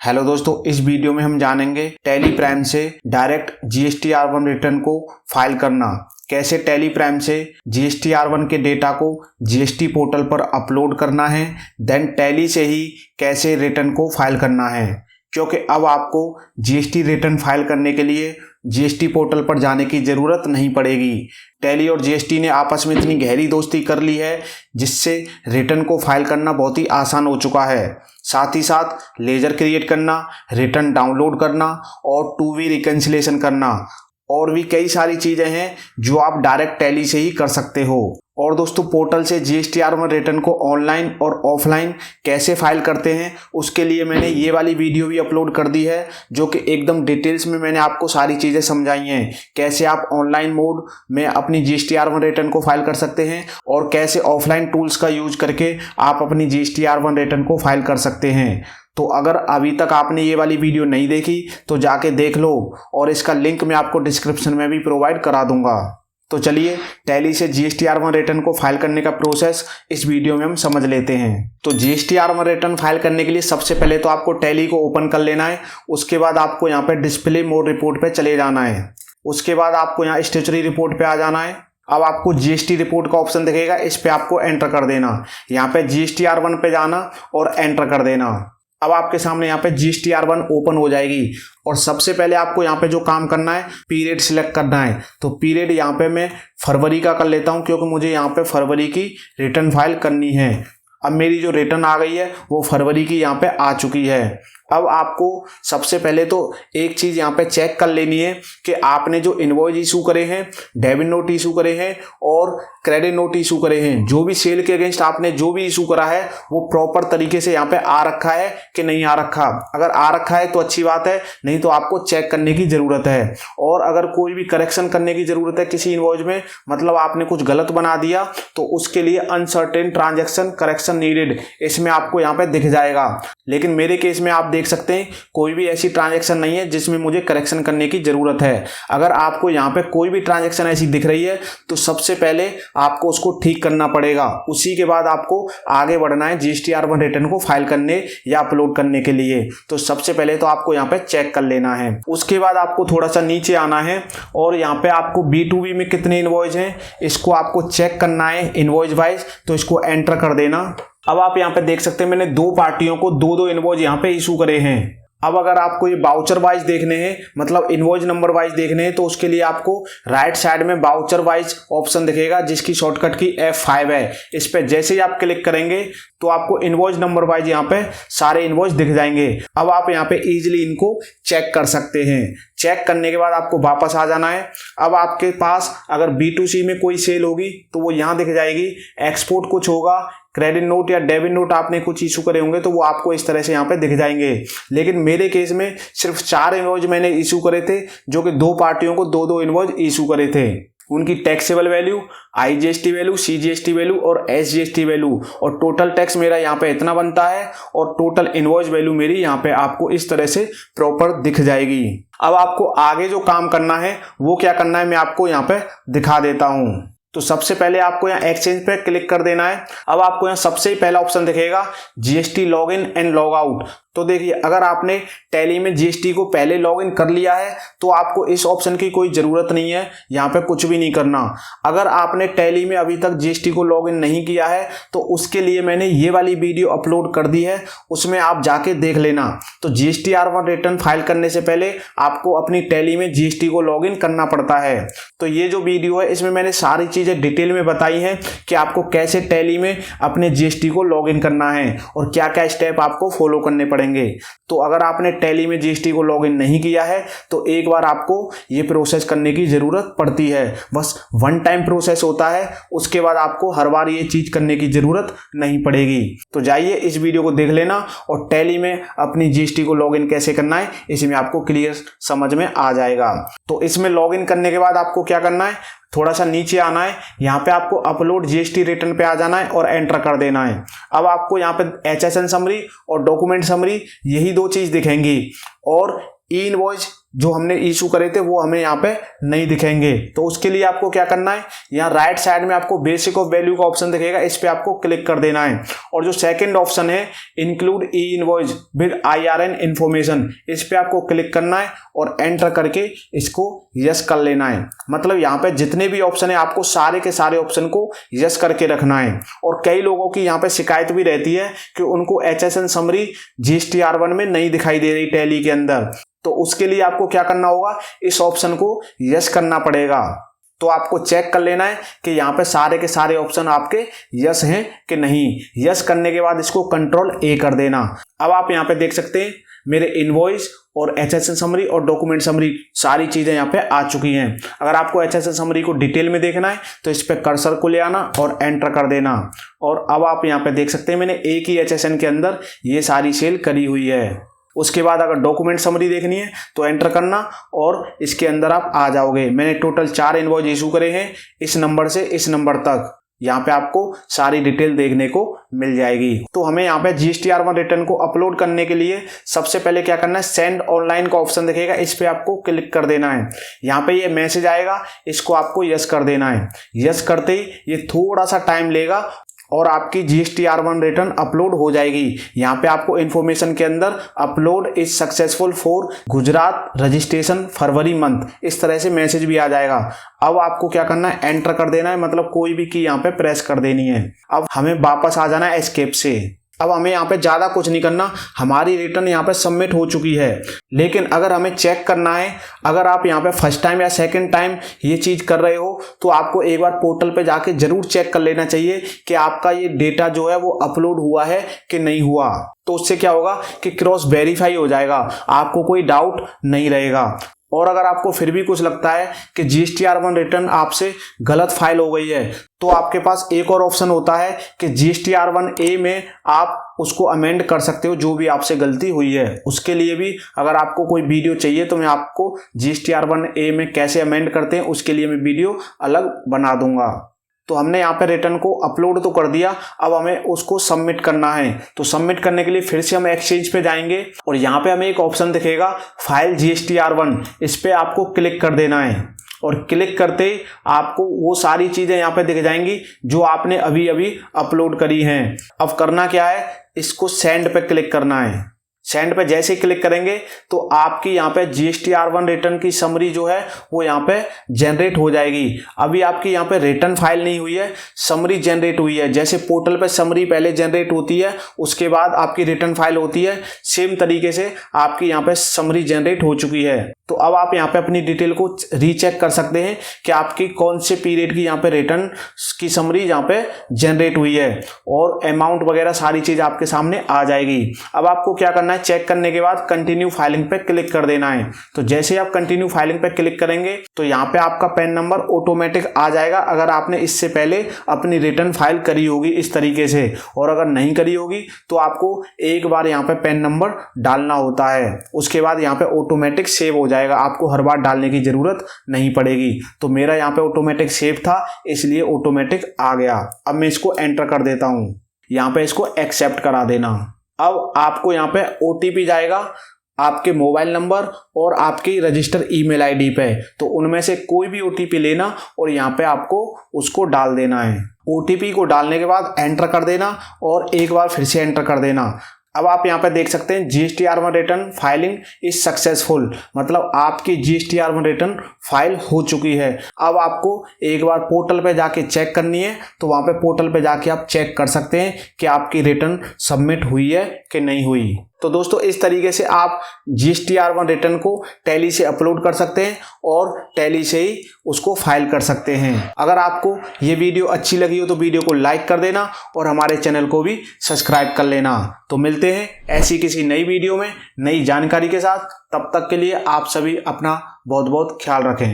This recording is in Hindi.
हेलो दोस्तों, इस वीडियो में हम जानेंगे टैली प्राइम से डायरेक्ट जीएसटी R1 रिटर्न को फाइल करना। कैसे टैली प्राइम से जीएसटी R1 के डेटा को जीएसटी पोर्टल पर अपलोड करना है, देन टैली से ही कैसे रिटर्न को फाइल करना है। क्योंकि अब आपको जीएसटी रिटर्न फाइल करने के लिए जीएसटी पोर्टल पर जाने की ज़रूरत नहीं पड़ेगी। टैली और जीएसटी ने आपस में इतनी गहरी दोस्ती कर ली है जिससे रिटर्न को फाइल करना बहुत ही आसान हो चुका है। साथ ही साथ लेजर क्रिएट करना, रिटर्न डाउनलोड करना और 2V रिकन्सिलेशन करना और भी कई सारी चीज़ें हैं जो आप डायरेक्ट टैली से ही कर सकते हो। और दोस्तों, पोर्टल से जीएसटी R1 रिटर्न को ऑनलाइन और ऑफलाइन कैसे फाइल करते हैं उसके लिए मैंने ये वाली वीडियो भी अपलोड कर दी है, जो कि एकदम डिटेल्स में मैंने आपको सारी चीज़ें समझाई हैं। कैसे आप ऑनलाइन मोड में अपनी जीएसटी R1 रिटर्न को फाइल कर सकते हैं और कैसे ऑफलाइन टूल्स का यूज करके आप अपनी जीएसटी R1 रिटर्न को फाइल कर सकते हैं। तो अगर अभी तक आपने ये वाली वीडियो नहीं देखी तो जाके देख लो और इसका लिंक मैं आपको डिस्क्रिप्शन में भी प्रोवाइड करा दूंगा। तो चलिए टैली से जीएसटी R1 रिटर्न को फाइल करने का प्रोसेस इस वीडियो में हम समझ लेते हैं। तो जीएसटी R1 रिटर्न फाइल करने के लिए सबसे पहले तो आपको टैली को ओपन कर लेना है। उसके बाद आपको यहाँ पे डिस्प्ले मोड रिपोर्ट पे चले जाना है। उसके बाद आपको यहाँ स्टैट्यूटरी रिपोर्ट पे आ जाना है। अब आपको जीएसटी रिपोर्ट का ऑप्शन दिखेगा, इस पे आपको एंटर कर देना। यहाँ पे जीएसटी R1 पे जाना और एंटर कर देना। अब आपके सामने यहाँ पे जीएसटी R1 ओपन हो जाएगी और सबसे पहले आपको यहाँ पे जो काम करना है, पीरियड सिलेक्ट करना है। तो पीरियड यहाँ पे मैं फरवरी का कर लेता हूँ क्योंकि मुझे यहाँ पे फरवरी की रिटर्न फाइल करनी है। अब मेरी जो रिटर्न आ गई है वो फरवरी की यहाँ पे आ चुकी है। अब आपको सबसे पहले तो एक चीज़ यहाँ पे चेक कर लेनी है कि आपने जो इनवॉइस इशू करे हैं, डेबिट नोट इशू करे हैं और क्रेडिट नोट इशू करे हैं, जो भी सेल के अगेंस्ट आपने जो भी इशू करा है वो प्रॉपर तरीके से यहाँ पे आ रखा है कि नहीं आ रखा। अगर आ रखा है तो अच्छी बात है, नहीं तो आपको चेक करने की ज़रूरत है। और अगर कोई भी करेक्शन करने की ज़रूरत है किसी इनवॉइस में, मतलब आपने कुछ गलत बना दिया, तो उसके लिए अनसर्टेन ट्रांजेक्शन करेक्शन नीडेड इसमें आपको यहाँ पे दिख जाएगा। लेकिन मेरे केस में आप देख सकते हैं कोई भी ऐसी ट्रांजैक्शन नहीं है जिसमें मुझे करेक्शन करने की जरूरत है। अगर आपको यहाँ पे कोई भी ट्रांजैक्शन ऐसी दिख रही है तो सबसे पहले आपको उसको ठीक करना पड़ेगा। उसी के बाद आपको आगे बढ़ना है जीएसटी R1 रिटर्न को फाइल करने या अपलोड करने के लिए। तो सबसे पहले तो आपको यहाँ पे चेक कर लेना है। उसके बाद आपको थोड़ा सा नीचे आना है और यहाँ पे आपको B2B में कितने इनवॉइस हैं इसको आपको चेक करना है इनवॉइस वाइज। तो इसको एंटर कर देना। अब आप यहाँ पे देख सकते हैं मैंने दो पार्टियों को दो इनवॉइस यहाँ पे इशू करे हैं। अब अगर आपको ये बाउचर वाइज देखने हैं, मतलब इनवॉइस नंबर वाइज देखने हैं, तो उसके लिए आपको राइट साइड में बाउचर वाइज ऑप्शन दिखेगा जिसकी शॉर्टकट की F5 है। इस पे जैसे ही आप क्लिक करेंगे तो आपको इनवॉइस नंबर वाइज यहाँ पे सारे इनवॉइस दिख जाएंगे। अब आप यहाँ पे इजीली इनको चेक कर सकते हैं। चेक करने के बाद आपको वापस आ जाना है। अब आपके पास अगर B2C में कोई सेल होगी तो वो यहाँ दिख जाएगी। एक्सपोर्ट कुछ होगा, क्रेडिट नोट या डेबिट नोट आपने कुछ इशू करे होंगे तो वो आपको इस तरह से यहाँ पे दिख जाएंगे। लेकिन मेरे केस में सिर्फ 4 इनवॉइस मैंने इशू करे थे, जो कि दो पार्टियों को दो इनवॉइस इशू करे थे। उनकी taxable value, IGST value, CGST value और SGST वैल्यू, और टोटल टैक्स मेरा यहाँ पे इतना बनता है और टोटल इनवॉइस वैल्यू मेरी यहाँ पे आपको इस तरह से प्रॉपर दिख जाएगी। अब आपको आगे जो काम करना है वो क्या करना है मैं आपको यहाँ पे दिखा देता हूँ। तो सबसे पहले आपको यहाँ एक्सचेंज पे क्लिक कर देना है। अब आपको यहाँ सबसे पहला ऑप्शन दिखेगा GST login and log out. तो देखिए, अगर आपने टैली में जीएसटी को पहले लॉगिन कर लिया है तो आपको इस ऑप्शन की कोई ज़रूरत नहीं है, यहाँ पे कुछ भी नहीं करना। अगर आपने टैली में अभी तक जीएसटी को लॉगिन नहीं किया है तो उसके लिए मैंने ये वाली वीडियो अपलोड कर दी है, उसमें आप जाके देख लेना। तो जीएसटी R1 रिटर्न फाइल करने से पहले आपको अपनी टैली में जीएसटी को लॉगिन करना पड़ता है। तो ये जो वीडियो है इसमें मैंने सारी चीज़ें डिटेल में बताई हैं कि आपको कैसे टैली में अपने जीएसटी को लॉगिन करना है और क्या क्या स्टेप आपको फॉलो करने पड़ेंगे। तो अगर आपने टैली में जीएसटी को लॉगिन नहीं किया है तो एक बार आपको ये प्रोसेस करने की जरूरत पड़ती है। बस वन टाइम प्रोसेस होता है, उसके बाद आपको हर बार ये चीज करने की जरूरत नहीं पड़ेगी। तो जाइए इस वीडियो को देख लेना और टैली में अपनी जीएसटी को लॉगिन कैसे करना है इसमें आपको क्लियर समझ में आ जाएगा। तो इसमें लॉगिन करने के बाद आपको क्या करना है, थोड़ा सा नीचे आना है, यहाँ पे आपको अपलोड जीएसटी रिटर्न पे आ जाना है और एंटर कर देना है। अब आपको यहाँ पे HSN समरी और डॉक्यूमेंट समरी यही दो चीज़ दिखेंगी और ई इनवॉइस जो हमने इशू करे थे वो हमें यहाँ पे नहीं दिखेंगे। तो उसके लिए आपको क्या करना है, यहाँ राइट साइड में आपको बेसिक ऑफ वैल्यू का ऑप्शन दिखेगा, इस पे आपको क्लिक कर देना है। और जो सेकंड ऑप्शन है include E invoice with IRN information, इस पे आपको क्लिक करना है और एंटर करके इसको यस कर लेना है। मतलब यहाँ पे जितने भी ऑप्शन है आपको सारे के सारे ऑप्शन को यस करके रखना है। और कई लोगों की यहाँ पे शिकायत भी रहती है कि उनको HSN समरी GST-R1 में नहीं दिखाई दे रही टैली के अंदर, तो उसके लिए आपको क्या करना होगा, इस ऑप्शन को यस करना पड़ेगा। तो आपको चेक कर लेना है कि यहाँ पे सारे के सारे ऑप्शन आपके यस हैं कि नहीं। यस करने के बाद इसको कंट्रोल A कर देना। अब आप यहाँ पे देख सकते हैं मेरे इनवॉइस और HSN समरी और डॉक्यूमेंट समरी सारी चीज़ें यहाँ पे आ चुकी हैं। अगर आपको HSN समरी को डिटेल में देखना है तो इस पे कर्सर को ले आना और एंटर कर देना। और अब आप यहाँ पे देख सकते हैं मैंने एक ही HSN के अंदर ये सारी सेल करी हुई है। उसके बाद अगर डॉक्यूमेंट समरी देखनी है तो एंटर करना और इसके अंदर आप आ जाओगे। मैंने टोटल 4 इनवॉइस इशू करे हैं, इस नंबर से इस नंबर तक। यहाँ पे आपको सारी डिटेल देखने को मिल जाएगी। तो हमें यहाँ पे GST-R1 रिटर्न को अपलोड करने के लिए सबसे पहले क्या करना है, सेंड ऑनलाइन का ऑप्शन दिखेगा, इस पे आपको क्लिक कर देना है। यहाँ पे ये मैसेज आएगा, इसको आपको यस कर देना है। यस करते ही ये थोड़ा सा टाइम लेगा और आपकी GST-R1 रिटर्न अपलोड हो जाएगी। यहाँ पे आपको इन्फॉर्मेशन के अंदर upload is successful for Gujarat registration February month, इस तरह से मैसेज भी आ जाएगा। अब आपको क्या करना है, एंटर कर देना है, मतलब कोई भी की यहाँ पे प्रेस कर देनी है। अब हमें वापस आ जाना है एस्केप से। अब हमें यहाँ पे ज़्यादा कुछ नहीं करना, हमारी रिटर्न यहाँ पे सबमिट हो चुकी है। लेकिन अगर हमें चेक करना है, अगर आप यहाँ पे फर्स्ट टाइम या सेकंड टाइम ये चीज़ कर रहे हो तो आपको एक बार पोर्टल पे जाके ज़रूर चेक कर लेना चाहिए कि आपका ये डेटा जो है वो अपलोड हुआ है कि नहीं हुआ। तो उससे क्या होगा कि क्रॉस वेरीफाई हो जाएगा, आपको कोई डाउट नहीं रहेगा। और अगर आपको फिर भी कुछ लगता है कि GST-R1 रिटर्न आपसे गलत फाइल हो गई है तो आपके पास एक और ऑप्शन होता है कि GST-R1A में आप उसको अमेंड कर सकते हो, जो भी आपसे गलती हुई है। उसके लिए भी अगर आपको कोई वीडियो चाहिए तो मैं आपको GST-R1A में कैसे अमेंड करते हैं उसके लिए मैं वीडियो अलग बना दूंगा। तो हमने यहाँ पे रिटर्न को अपलोड तो कर दिया, अब हमें उसको सबमिट करना है। तो सबमिट करने के लिए फिर से हम एक्सचेंज पे जाएंगे और यहाँ पे हमें एक ऑप्शन दिखेगा फाइल GST-R1, इस पे आपको क्लिक कर देना है। और क्लिक करते ही आपको वो सारी चीज़ें यहाँ पे दिख जाएंगी जो आपने अभी अभी अपलोड करी हैं। अब करना क्या है, इसको सेंड पे क्लिक करना है। सेंड पे जैसे ही क्लिक करेंगे तो आपकी यहाँ पे GST-R1 रिटर्न की समरी जो है वो यहाँ पे जनरेट हो जाएगी। अभी आपकी यहाँ पे रिटर्न फाइल नहीं हुई है, समरी जनरेट हुई है। जैसे पोर्टल पे समरी पहले जनरेट होती है उसके बाद आपकी रिटर्न फाइल होती है, सेम तरीके से आपकी यहाँ पे समरी जनरेट हो चुकी है। तो अब आप यहाँ पे अपनी डिटेल को रीचेक कर सकते हैं कि आपकी कौन से पीरियड की यहाँ पे रिटर्न की समरी यहाँ पे जनरेट हुई है और अमाउंट वगैरह सारी चीज़ आपके सामने आ जाएगी। अब आपको क्या करना है, चेक करने के बाद कंटिन्यू फाइलिंग पे क्लिक कर देना है। तो जैसे आप कंटिन्यू फाइलिंग पे क्लिक करेंगे तो यहाँ पे आपका पैन नंबर ऑटोमेटिक आ जाएगा, अगर आपने इससे पहले अपनी रिटर्न फाइल करी होगी इस तरीके से। और अगर नहीं करी होगी तो आपको एक बार यहाँ पे पैन नंबर डालना होता है, उसके बाद यहाँ पे ऑटोमेटिक सेव हो जाएगा, आपको हर बार डालने की जरूरत नहीं पड़ेगी। तो मेरा यहाँ पे ऑटोमेटिक सेव था इसलिए ऑटोमेटिक आ गया। अब मैं इसको एंटर कर देता हूँ, यहाँ पे इसको एक्सेप्ट करा देना। अब आपको यहाँ पे OTP जाएगा आपके मोबाइल नंबर और आपकी रजिस्टर ईमेल आईडी पे, तो उनमें से कोई भी OTP लेना और यहाँ पे आपको उसको डाल देना है। OTP को डालने के बाद एंटर कर देना और एक बार फिर से एंटर कर देना। अब आप यहाँ पे देख सकते हैं GST-R1 return filing is successful, मतलब आपकी GST-R1 रिटर्न फाइल हो चुकी है। अब आपको एक बार पोर्टल पे जाके चेक करनी है, तो वहाँ पे पोर्टल पे जाके आप चेक कर सकते हैं कि आपकी रिटर्न सबमिट हुई है कि नहीं हुई। तो दोस्तों इस तरीके से आप GST-R1 रिटर्न को टैली से अपलोड कर सकते हैं और टैली से ही उसको फाइल कर सकते हैं। अगर आपको ये वीडियो अच्छी लगी हो तो वीडियो को लाइक कर देना और हमारे चैनल को भी सब्सक्राइब कर लेना। तो मिलते हैं ऐसी किसी नई वीडियो में नई जानकारी के साथ, तब तक के लिए आप सभी अपना बहुत बहुत ख्याल रखें।